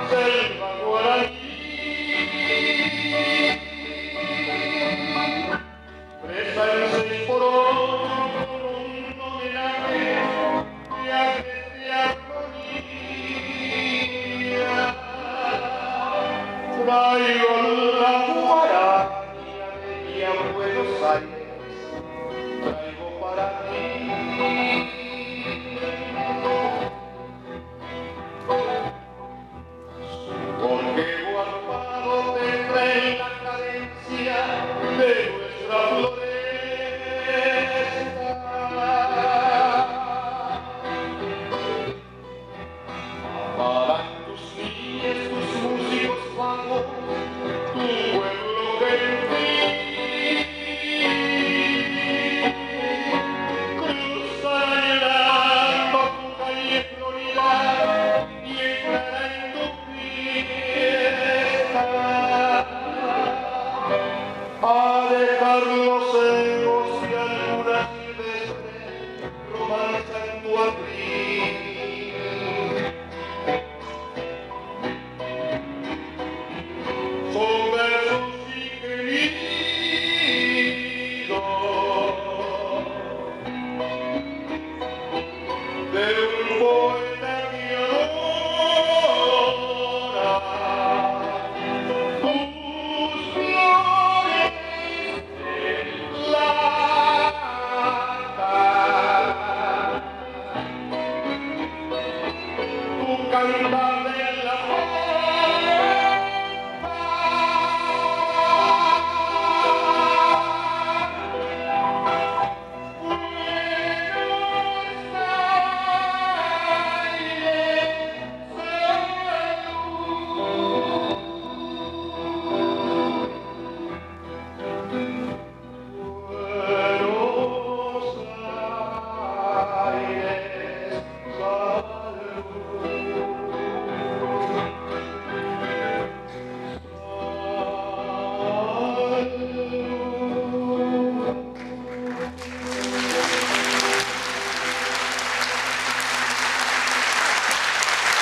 selva guaraní. Presa en 6x8 con un homenaje de agreste armonía. Traigo la guarania de día Buenos Aires, traigo para ti. Porque guardado tendré la cadencia de nuestra floresta. Amaban tus niñas, tus músicos vagos, tu pueblo gentil. Cruzará el alma tu calle Florida y entrará en tu fiesta. A dejar los ecos de alguna silvestre romanza en tu abril. Son versos y gemidos de un poeta que adora tus flores en plata, tu cantar